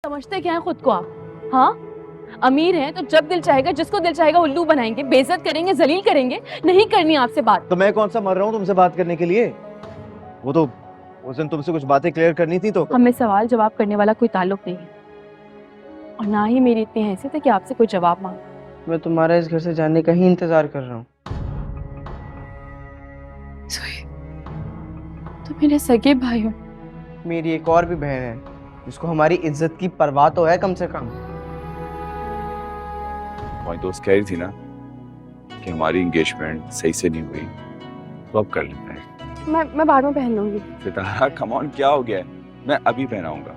समझते क्या है खुद को आप? हाँ, अमीर हैं तो जब दिल चाहेगा जिसको दिल चाहेगा उल्लू बनाएंगे, बेइज्जत करेंगे, जलील करेंगे। नहीं करनी आपसे बात। तो मैं कौन सा मर रहा हूँ तुमसे बात करने के लिए? वो तो उस दिन तुमसे कुछ बातें क्लियर करनी थी तो। हमें सवाल जवाब करने वाला कोई ताल्लुक नहीं है और ना ही मेरी इतनी हैसियत है कि आपसे कोई जवाब मांगूं। मैं तुम्हारा इस घर से जाने का ही इंतजार कर रहा हूँ। तो मेरे सगे भाई हो। मेरी एक और भी बहन है जिसको हमारी इज्जत की परवाह तो है कम से कम। वही दोस्त कह रही थी ना कि हमारी एंगेजमेंट सही से नहीं हुई, तो अब कर लेते हैं। मैं बाद में पहन लूंगी। सितारा कम ऑन, क्या हो गया है? मैं अभी पहनाऊंगा।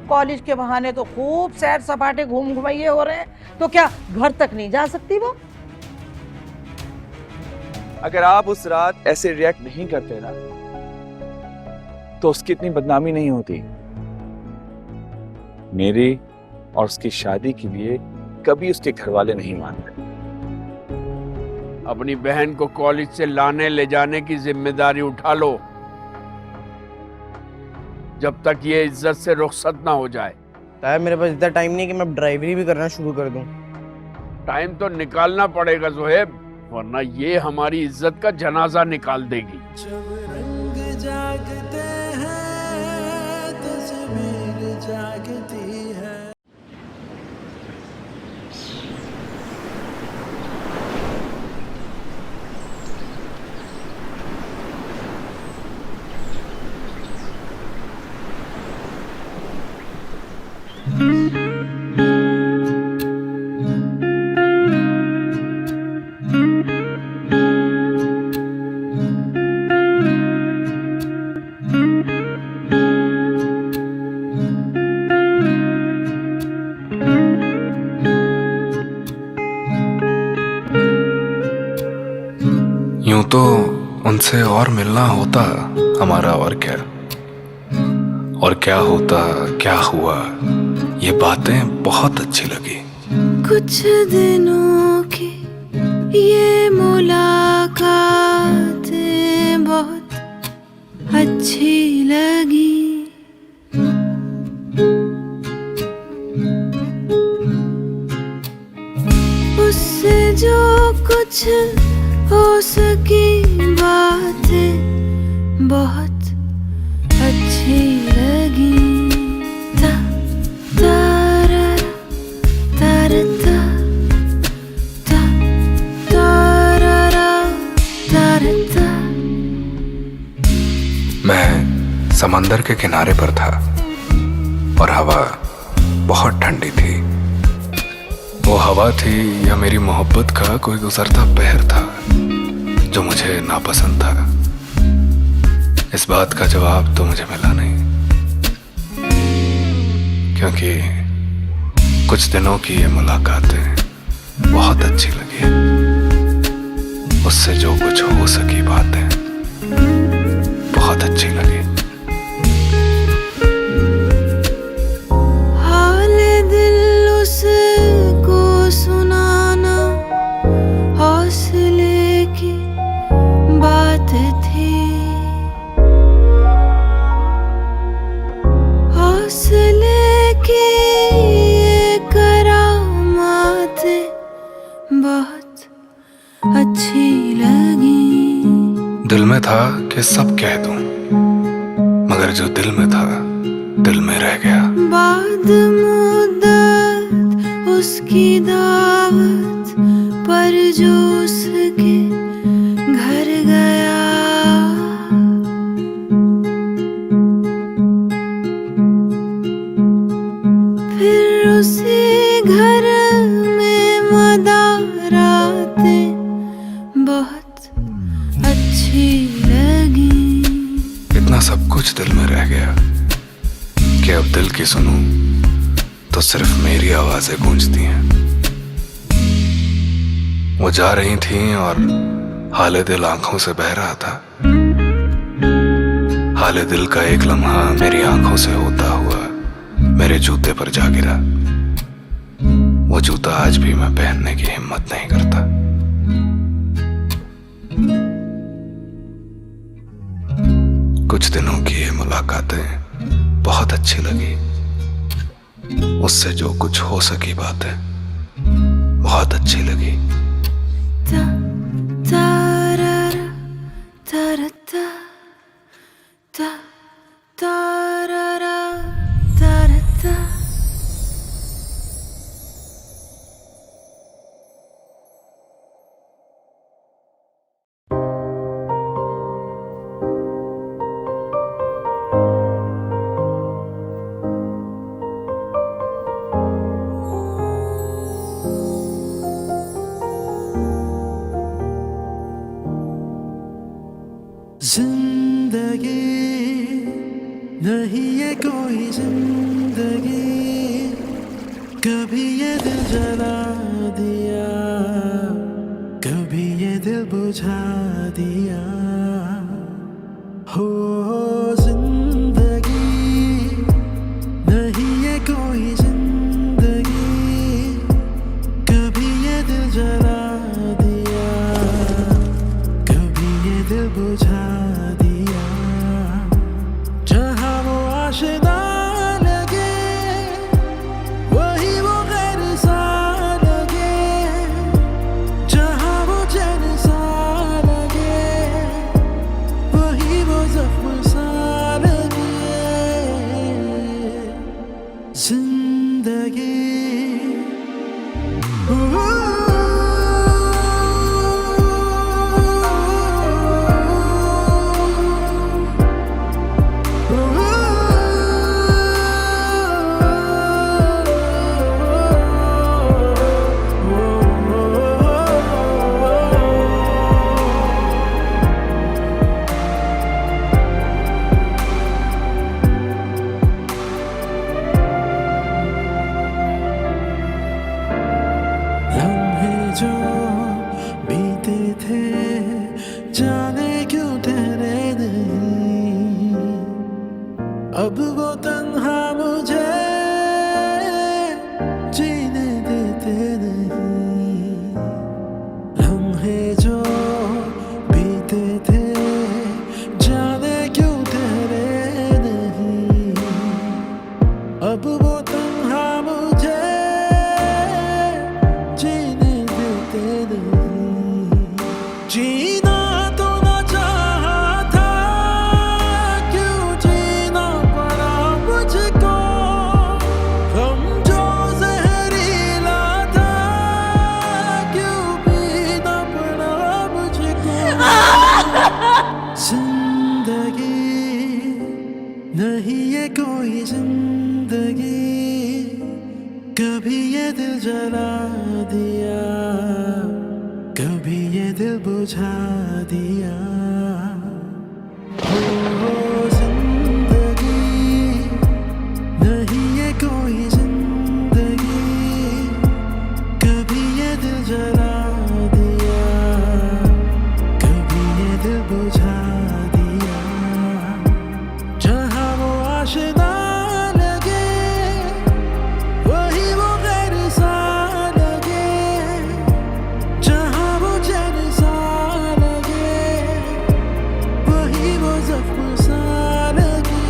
कॉलेज के बहाने तो खूब सैर सपाटे घूम घुमाइए हो रहे हैं, तो क्या घर तक नहीं जा सकती वो? अगर आप उस रात ऐसे रिएक्ट नहीं करते ना तो उसकी इतनी बदनामी नहीं होती। मेरी और उसकी शादी के लिए कभी उसके घर वाले नहीं मानते। अपनी बहन को कॉलेज से लाने ले जाने की जिम्मेदारी उठा लो जब तक ये इज्जत से रुखसत ना हो जाए। ताया मेरे पास इतना टाइम नहीं कि मैं ड्राइवरी भी करना शुरू कर दूं। टाइम तो निकालना पड़ेगा जोहेब, वरना ये हमारी इज्जत का जनाजा निकाल देगी। जब रंग जागते हैं तस्वीर जागती है। यूं तो उनसे और मिलना होता हमारा, और क्या होता, क्या हुआ, ये बातें बहुत अच्छी लगी। कुछ दिनों की ये मुलाकातें बहुत अच्छी लगी। उससे जो कुछ हो सकी बातें बहुत अच्छी लगी। ता तारा तारा ता ता तारा तारा ता। मैं समंदर के किनारे पर था और हवा बहुत ठंडी थी। वो हवा थी या मेरी मोहब्बत का कोई गुजरता पहर था जो मुझे नापसंद था। इस बात का जवाब तो मुझे मिला नहीं, क्योंकि कुछ दिनों की ये मुलाकातें बहुत अच्छी लगी। उससे जो कुछ हो सकी बातें बहुत अच्छी लगी। हाल दिल उसको सुनाना हौसले की बात थी। हौसले की ये करामातें बहुत अच्छी लगी। दिल में था कि सब कह दूं, मगर जो दिल में था दिल में रह गया। बाद मुद्दत उसकी दावत पर जो उसके घर गया। फिर उसी घर में मदारातें बहुत अच्छी लगी। इतना सब कुछ दिल में रह गया कि अब दिल की सुनूं तो सिर्फ मेरी आवाजें गूंजती हैं। वो जा रही थीं और हाले दिल आंखों से बह रहा था। हाले दिल का एक लम्हा मेरी आंखों से होता हुआ मेरे जूते पर जा गिरा। वो जूता आज भी मैं पहनने की हिम्मत नहीं करता। कुछ दिनों की ये मुलाकातें बहुत अच्छी लगी। उससे जो कुछ हो सकी बातें बहुत अच्छी लगी। ta ta ra ra ta ra ta ta ta ra ra ta ra ta. जिंदगी नहीं है कोई जिंदगी, कभी ये दिल जला दिया, कभी ये दिल बुझा दिया। हो जिंदगी नहीं है कोई जिंदगी, कभी ये दिल जला दिया, कभी ये दिल बुझा दिया। जहाँ वो आशिना लगे वही वो गैर सा लगे, जहाँ वो चैन सा लगे वही वो जख्म सा लगे। जिंदगी लम्हे जो बीते थे जाने क्यों ठहरे नहीं, अब वो तन्हा मुझे जीने देते नहीं। लम्हे जो बीते थे जाने क्यों ठहरे नहीं, अब वो तन्हा मुझे जीने देते नहीं। जीना तो न चाहा था, क्यों जीना पड़ा मुझको, गम जो जहरीला था, क्यों पीना पड़ा मुझको। जिंदगी नहीं है कोई जिंदगी, कभी ये दिल जला दिया, कभी ये दिल बुझा दिया। हो जिंदगी नहीं है कोई जिंदगी, कभी ये दिल जला दिया, कभी ये दिल बुझा दिया। जहाँ वो आशिना लगे वही वो गैर सा लगे, जहाँ वो चैन सा लगे वही वो जख्म सा लगे।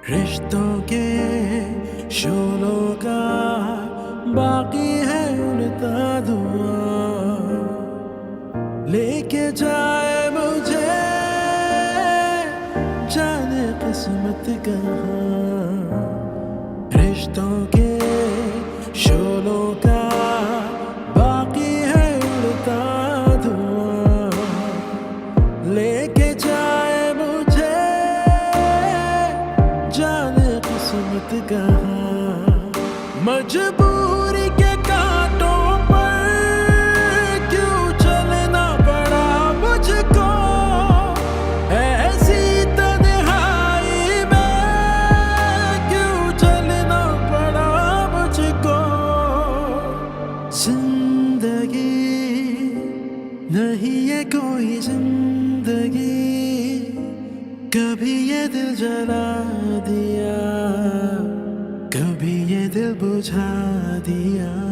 रिश्तों के शोलों का बाकी है उड़ता धुआं, लेके जाए मुझे जाने किस्मत कहाँ। रिश्तों के शोलों का बाकी है उड़ता धुआं, लेके जाए मुझे जाने किस्मत कहाँ। मजबूरी के कांटों पर क्यों चलना पड़ा मुझको, ऐसी बुझा दिया।